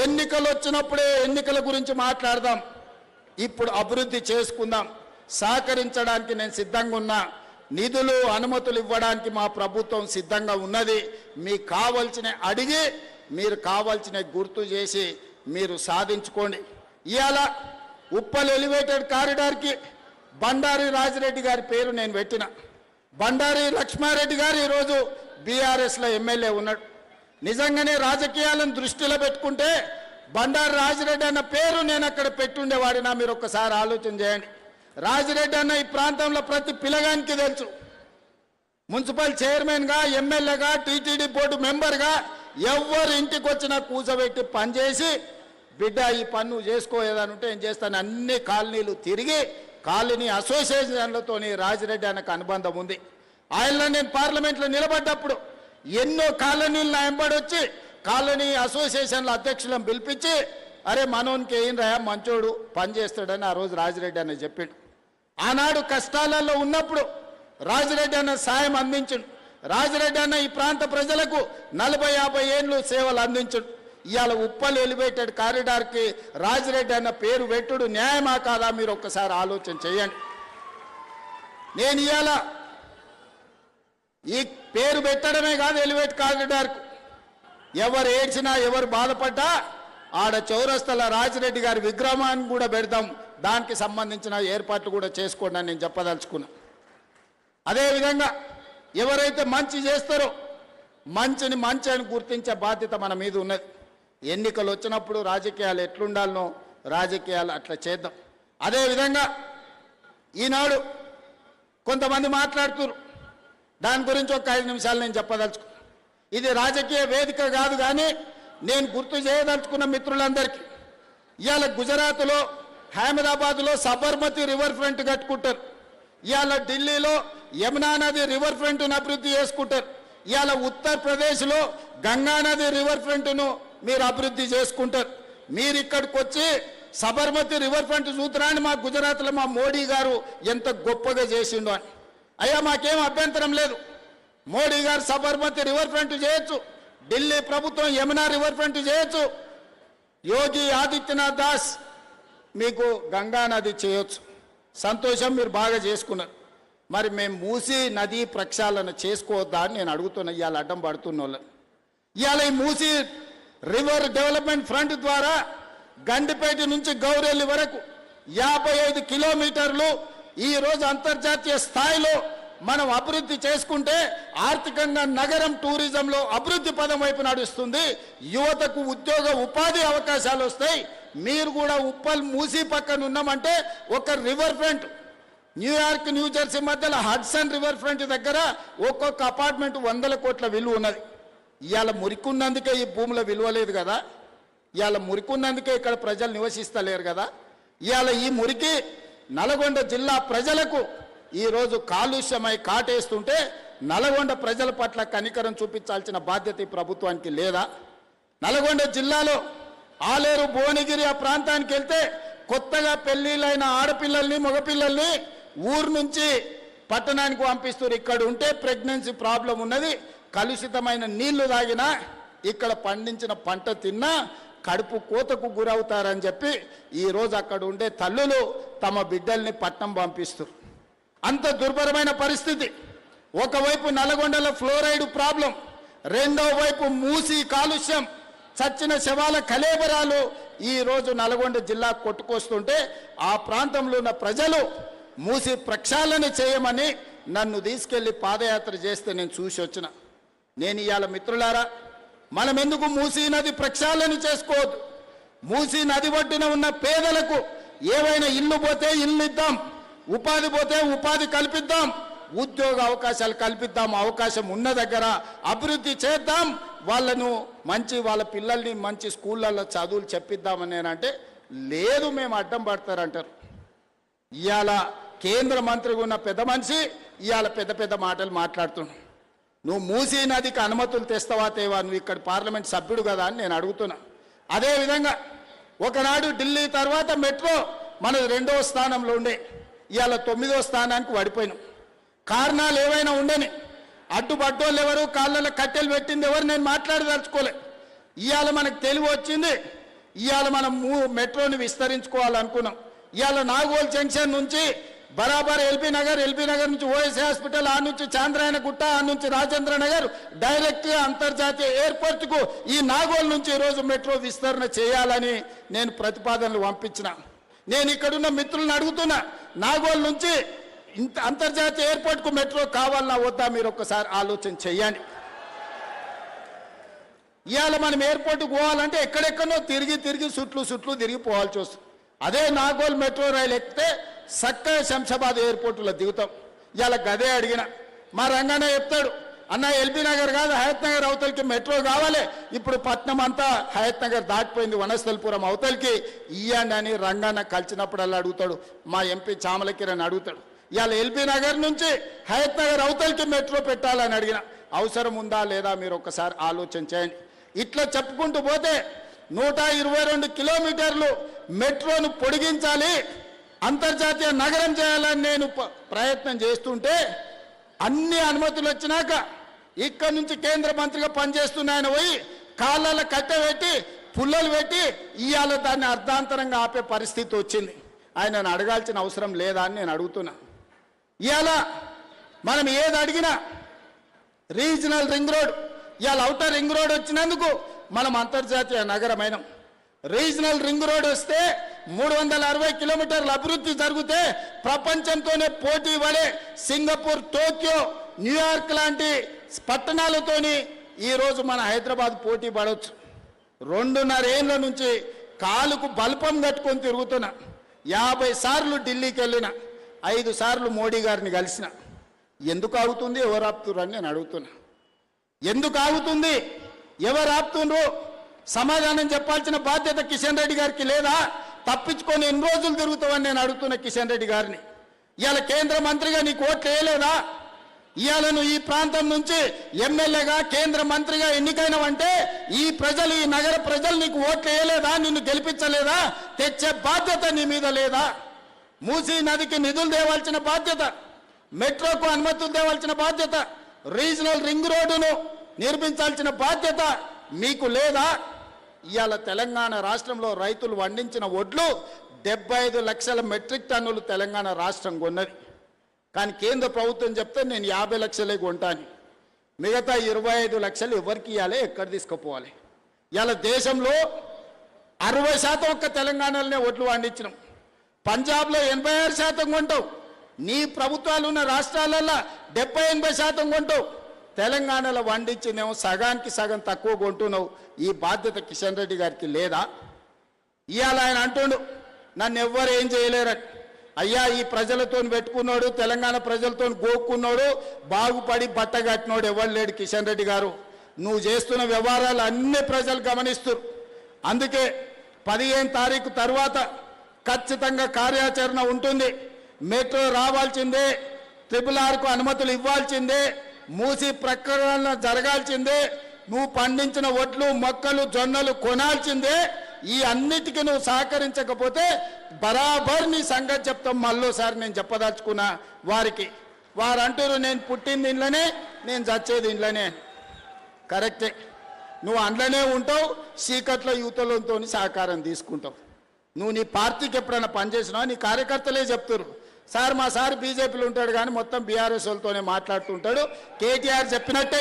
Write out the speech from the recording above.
ఎన్నికలు వచ్చినప్పుడే ఎన్నికల గురించి మాట్లాడదాం, ఇప్పుడు అభివృద్ధి చేసుకుందాం, సహకరించడానికి నేను సిద్ధంగా ఉన్నా, నిధులు అనుమతులు ఇవ్వడానికి మా ప్రభుత్వం సిద్ధంగా ఉన్నది. మీకు కావాల్సిన అడిగి మీరు కావాల్సిన గుర్తు చేసి మీరు సాధించుకోండి. ఇవాళ ఉప్పల్ ఎలివేటెడ్ కారిడార్కి బండారి రాజిరెడ్డి గారి పేరు నేను పెట్టిన. బండారి లక్ష్మారెడ్డి గారు ఈరోజు బీఆర్ఎస్లో ఎమ్మెల్యే ఉన్నాడు. నిజంగానే రాజకీయాలను దృష్టిలో పెట్టుకుంటే బండారి రాజిరెడ్డి అన్న పేరు నేను అక్కడ పెట్టుండేవాడినా మీరు ఒక్కసారి ఆలోచన చేయండి. రాజిరెడ్డి అన్న ఈ ప్రాంతంలో ప్రతి పిల్లగానికి తెలుసు. మున్సిపల్ చైర్మన్గా, ఎమ్మెల్యేగా, టీటీడీ బోర్డు మెంబర్గా ఎవరు ఇంటికి వచ్చినా కూర్చోబెట్టి పనిచేసి బిడ్డ ఈ పన్ను చేసుకోలేదనుంటే ఏం చేస్తాను అన్ని కాలనీలు తిరిగి కాలనీ అసోసియేషన్లతో రాజిరెడ్డి అన్నకు అనుబంధం ఉంది. ఆయనలో నేను పార్లమెంట్లో నిలబడ్డప్పుడు ఎన్నో కాలనీలు నా వెంబడి వచ్చి కాలనీ అసోసియేషన్ల అధ్యక్షులను పిలిపించి అరే మనోనికి ఏం రా మంచోడు పనిచేస్తాడని ఆ రోజు రాజిరెడ్డి అన్న చెప్పిండు. ఆనాడు కష్టాలలో ఉన్నప్పుడు రాజిరెడ్డి అన్న సాయం అందించుడు. రాజిరెడ్డి అన్న ఈ ప్రాంత ప్రజలకు 40-50 ఏళ్ళు సేవలు అందించుడు. ఇవాళ ఉప్పల్ ఎలివేటెడ్ కారిడార్కి రాజిరెడ్డి అన్న పేరు పెట్టుడు న్యాయమా కాదా మీరు ఒక్కసారి ఆలోచన చేయండి. నేను ఇవాళ ఈ పేరు పెట్టడమే కాదు, ఎలివేట్ కారిడార్కు ఎవరు ఏడ్చినా ఎవరు బాధపడ్డా ఆడ చౌరస్తల రాజిరెడ్డి గారి విగ్రహాన్ని కూడా పెడతాం, దానికి సంబంధించిన ఏర్పాట్లు కూడా చేసుకోండి అని నేను చెప్పదలుచుకున్నా. అదేవిధంగా ఎవరైతే మంచి చేస్తారో మంచిని మంచి అని గుర్తించే బాధ్యత మన మీద ఉన్నది. ఎన్నికలు వచ్చినప్పుడు రాజకీయాలు ఎట్లుండాలనో రాజకీయాలు అట్లా చేద్దాం. అదేవిధంగా ఈనాడు కొంతమంది మాట్లాడుతున్నారు, దాని గురించి ఒక 5 నిమిషాలు నేను చెప్పదలుచుకున్నాను. ఇది రాజకీయ వేదిక కాదు, కానీ నేను గుర్తు చేయదలుచుకున్న మిత్రులందరికీ ఇవాళ గుజరాత్లో అహ్మదాబాద్లో సబర్మతి రివర్ ఫ్రంట్ కట్టుకుంటారు. ఇవాళ ఢిల్లీలో యమునా నది రివర్ ఫ్రంట్ను అభివృద్ధి చేసుకుంటారు. ఇవాళ ఉత్తరప్రదేశ్లో గంగా నది రివర్ ఫ్రంట్ను మీరు అభివృద్ధి చేసుకుంటారు. మీరు ఇక్కడికి వచ్చి సబర్మతి రివర్ ఫ్రంట్ చూతురాని మా గుజరాత్లో మా మోడీ గారు ఎంత గొప్పగా చేసిండు అని. అయ్యా మాకేం అభ్యంతరం లేదు, మోడీ గారు సబర్మతి రివర్ ఫ్రంట్ చేయొచ్చు, ఢిల్లీ ప్రభుత్వం యమునా రివర్ ఫ్రంట్ చేయొచ్చు, యోగి ఆదిత్యనాథ్ దాస్ మీకు గంగా నది చేయొచ్చు. సంతోషం, మీరు బాగా చేసుకున్నారు. మరి మేము మూసీ నది ప్రక్షాళన చేసుకోవద్దా అని నేను అడుగుతున్నా. ఇవాళ అడ్డం పడుతున్న వాళ్ళని ఇవాళ ఈ మూసీ రివర్ డెవలప్మెంట్ ఫ్రంట్ ద్వారా గండిపేట నుంచి గౌరెల్లి వరకు 55 కిలోమీటర్లు ఈరోజు అంతర్జాతీయ స్థాయిలో మనం అభివృద్ధి చేసుకుంటే ఆర్థికంగా నగరం టూరిజంలో అభివృద్ధి పదం వైపు నడుస్తుంది. యువతకు ఉద్యోగ ఉపాధి అవకాశాలు వస్తాయి. మీరు కూడా ఉప్పల్ మూసీ పక్కన ఉన్నామంటే ఒక రివర్ ఫ్రంట్ న్యూయార్క్ న్యూజెర్సీ మధ్యలో హడ్సన్ రివర్ ఫ్రంట్ దగ్గర ఒక్కొక్క అపార్ట్మెంట్ 100 కోట్ల విలువ ఉన్నది. ఇవాళ మురికున్నందుకే ఈ భూమిలో విలువ లేదు కదా, ఇవాళ మురికున్నందుకే ఇక్కడ ప్రజలు నివసిస్తలేరు కదా. ఇవాళ ఈ మురికి నల్గొండ జిల్లా ప్రజలకు ఈరోజు కాలుష్యమై కాటేస్తుంటే నల్గొండ ప్రజల పట్ల కనికరం చూపించాల్సిన బాధ్యత ఈ ప్రభుత్వానికి లేదా? నల్గొండ జిల్లాలో ఆలేరు భువనగిరి ఆ ప్రాంతానికి వెళ్తే కొత్తగా పెళ్లిళ్ళైన ఆడపిల్లల్ని మగపిల్లల్ని ఊరు నుంచి పట్టణానికి పంపిస్తారు. ఇక్కడ ఉంటే ప్రెగ్నెన్సీ ప్రాబ్లం ఉన్నది, కలుషితమైన నీళ్లు తాగినా ఇక్కడ పండించిన పంట తిన్నా కడుపు కోతకు గురవుతారని చెప్పి ఈరోజు అక్కడ ఉండే తల్లులు తమ బిడ్డల్ని పట్నం పంపిస్తారు. అంత దుర్భరమైన పరిస్థితి. ఒకవైపు నల్గొండలో ఫ్లోరైడ్ ప్రాబ్లం, రెండో వైపు మూసి కాలుష్యం, చచ్చిన శవాల కలేబరాలు ఈరోజు నల్గొండ జిల్లా కొట్టుకొస్తుంటే ఆ ప్రాంతంలో ఉన్న ప్రజలు మూసి ప్రక్షాళన చేయమని నన్ను తీసుకెళ్లి పాదయాత్ర చేస్తే నేను చూసి వచ్చిన. నేను ఇవాళ మిత్రులారా, మనం ఎందుకు మూసీ నది ప్రక్షాళన చేసుకోవద్దు? మూసీ నది ఒడ్డున ఉన్న పేదలకు ఏవైనా ఇల్లు పోతే ఇల్లు ఇద్దాం, ఉపాధి పోతే ఉపాధి కల్పిద్దాం, ఉద్యోగ అవకాశాలు కల్పిద్దాం. అవకాశం ఉన్న దగ్గర అభివృద్ధి చేద్దాం, వాళ్ళను మంచి వాళ్ళ పిల్లల్ని మంచి స్కూళ్ళల్లో చదువులు చెప్పిద్దామని నేనంటే లేదు, మేము అడ్డం పడతారంటారు. ఇవాళ కేంద్ర మంత్రిగా ఉన్న పెద్ద మనిషి ఇవాళ పెద్ద పెద్ద మాటలు మాట్లాడుతున్నాడు. నువ్వు మూసీ నదికి అనుమతులు తెస్తావా తేవా, నువ్వు ఇక్కడ పార్లమెంట్ సభ్యుడు కదా అని నేను అడుగుతున్నా. అదేవిధంగా ఒకనాడు ఢిల్లీ తర్వాత మెట్రో మనది 2వ స్థానంలో ఉండే, ఇవాళ 9వ స్థానానికి పడిపోయినాం. కారణాలు ఏవైనా ఉండని, అడ్డుపడ్డోళ్ళు ఎవరు, కాళ్ళలో కట్టెలు పెట్టింది ఎవరు, నేను మాట్లాడదలుచుకోలే. ఇవాళ మనకు తెలివి వచ్చింది. ఇవాళ మనం మెట్రోని విస్తరించుకోవాలనుకున్నాం. ఇవాళ నాగోల్ జంక్షన్ నుంచి బరాబర్ ఎల్బీ నగర్ నుంచి ఓఎస్ఏ హాస్పిటల్, ఆ నుంచి చాంద్రాయణ గుట్ట, ఆ నుంచి రాజేంద్ర నగర్ డైరెక్ట్గా అంతర్జాతీయ ఎయిర్పోర్ట్కు ఈ నాగోల్ నుంచి ఈరోజు మెట్రో విస్తరణ చేయాలని నేను ప్రతిపాదనలు పంపించిన. నేను ఇక్కడున్న మిత్రులను అడుగుతున్నా, నాగోల్ నుంచి అంతర్జాతీయ ఎయిర్పోర్ట్కు మెట్రో కావాలన్నా వద్దా? మీరు ఒక్కసారి ఆలోచన చేయండి. ఇవాళ మనం ఎయిర్పోర్ట్కి పోవాలంటే ఎక్కడెక్కడో తిరిగి చుట్లు తిరిగి పోవాల్సి వస్తుంది. అదే నాగోల్ మెట్రో రైలు ఎక్కితే చక్కగా శంషాబాద్ ఎయిర్పోర్టులో దిగుతాం. ఇవాళ గదే అడిగిన మా రంగన్న చెప్తాడు, అన్న ఎల్బీ నగర్ కాదు హయత్ నగర్ అవతలికి మెట్రో కావాలి, ఇప్పుడు పట్నం అంతా హయత్ నగర్ దాటిపోయింది, వనస్థలపురం అవతలికి ఇయ్యండి అని రంగన్న కలిసినప్పుడల్లా అడుగుతాడు. మా ఎంపీ చామల కిరణ్ అడుగుతాడు, ఇవాళ ఎల్బీ నగర్ నుంచి హయత్ నగర్ అవతలికి మెట్రో పెట్టాలని అడిగిన. అవసరం ఉందా లేదా మీరు ఒక్కసారి ఆలోచన చేయండి. ఇట్లా చెప్పుకుంటూ పోతే 122 కిలోమీటర్లు మెట్రోను పొడిగించాలి, అంతర్జాతీయ నగరం చేయాలని నేను ప్రయత్నం చేస్తుంటే అన్ని అనుమతులు వచ్చినాక ఇక్కడ నుంచి కేంద్ర మంత్రిగా పనిచేస్తున్న ఆయన పోయి కాళ్ళ కట్టెపెట్టి పుల్లలు పెట్టి ఇవాళ దాన్ని అర్ధాంతరంగా ఆపే పరిస్థితి వచ్చింది. ఆయనను అడగాల్సిన అవసరం లేదా అని నేను అడుగుతున్నా. ఇవాళ మనం ఏది అడిగినా రీజనల్ రింగ్ రోడ్, ఇవాళ ఔటర్ రింగ్ రోడ్ వచ్చినందుకు మనం అంతర్జాతీయ నగరమైనం. రీజనల్ రింగ్ రోడ్ వస్తే 360 కిలోమీటర్ల అభివృద్ధి జరిగితే ప్రపంచంతోనే పోటీ పడే సింగపూర్, టోక్యో, న్యూయార్క్ లాంటి పట్టణాలతోని ఈరోజు మన హైదరాబాద్ పోటీ పడవచ్చు. 2.5 ఏళ్ళ నుంచి కాలుకు బల్పం కట్టుకొని తిరుగుతున్నా. 50 సార్లు ఢిల్లీకి వెళ్ళిన, 5 సార్లు మోడీ గారిని కలిసిన. ఎందుకు ఆగుతుంది, ఎవరు ఆపుతున్నారు అని నేను అడుగుతున్నా. ఎందుకు ఆగుతుంది, ఎవరు ఆపుతుండ్రు? సమాధానం చెప్పాల్సిన బాధ్యత కిషన్ రెడ్డి గారికి లేదా? తప్పించుకొని ఎన్ని రోజులు తిరుగుతావని నేను అడుగుతున్న కిషన్ రెడ్డి గారిని. ఇవాళ కేంద్ర మంత్రిగా నీకు ఓట్లు వేయలేదా? ఇవాళ నువ్వు ఈ ప్రాంతం నుంచి ఎమ్మెల్యేగా కేంద్ర మంత్రిగా ఎన్నికైనవంటే ఈ ప్రజలు, ఈ నగర ప్రజలు నీకు ఓట్లు వేయలేదా? నిన్ను గెలిపించలేదా? తెచ్చే బాధ్యత నీ మీద లేదా? మూసీ నదికి నిధులు తేవాల్సిన బాధ్యత, మెట్రోకు అనుమతులు తేవాల్సిన బాధ్యత, రీజనల్ రింగ్ రోడ్డును నిర్మించాల్సిన బాధ్యత మీకు లేదా? ఇవాళ తెలంగాణ రాష్ట్రంలో రైతులు పండించిన వడ్లు 75 లక్షల మెట్రిక్ టన్నులు తెలంగాణ రాష్ట్రం కొన్నది. కానీ కేంద్ర ప్రభుత్వం చెప్తే నేను 50 లక్షలే కొంటాను, మిగతా 25 లక్షలు ఎవరికి ఇవ్వాలి, ఎక్కడ తీసుకుపోవాలి? ఇవాళ దేశంలో 60% ఒక్క తెలంగాణలోనే వడ్లు పండించినాం. పంజాబ్లో 86% కొంటావు, నీ ప్రభుత్వాలు ఉన్న రాష్ట్రాలలో 70-80% కొంటావు. తెలంగాణలో వండించినేమో సగానికి సగం తక్కువ కొంటున్నావు. ఈ బాధ్యత కిషన్ రెడ్డి గారికి లేదా? ఇవాళ ఆయన అంటుండు నన్ను ఎవ్వరు ఏం చేయలేరని. అయ్యా, ఈ ప్రజలతో పెట్టుకున్నాడు, తెలంగాణ ప్రజలతో గోక్కున్నాడు, బాగుపడి బట్ట కట్టినోడు ఎవరు లేడు కిషన్ రెడ్డి గారు. నువ్వు చేస్తున్న వ్యవహారాలు అన్ని ప్రజలు గమనిస్తారు. అందుకే 15 తారీఖు తర్వాత ఖచ్చితంగా కార్యాచరణ ఉంటుంది. మెట్రో రావాల్సిందే, RRRకు అనుమతులు ఇవ్వాల్సిందే, మూసి ప్రకటన జరగాల్సిందే, నువ్వు పండించిన వడ్లు, మొక్కలు, జొన్నలు కొనాల్సిందే. ఈ అన్నిటికీ నువ్వు సహకరించకపోతే బరాబర్ నీ సంగతి చెప్తాం. మళ్ళోసారి నేను చెప్పదలుచుకున్నా వారికి. వారు అంటారు నేను పుట్టింది ఇంట్లోనే, నేను చచ్చేది ఇంట్లోనే. కరెక్టే, నువ్వు అందులోనే ఉంటావు, చీకట్లో యువతలతో సహకారం తీసుకుంటావు. నువ్వు నీ పార్టీకి ఎప్పుడైనా పనిచేసినావు, నీ కార్యకర్తలే చెప్తారు, సార్ మా సార్ బీజేపీలో ఉంటాడు కానీ మొత్తం బీఆర్ఎస్ వాళ్ళతోనే మాట్లాడుతుంటాడు, కేటీఆర్ చెప్పినట్టే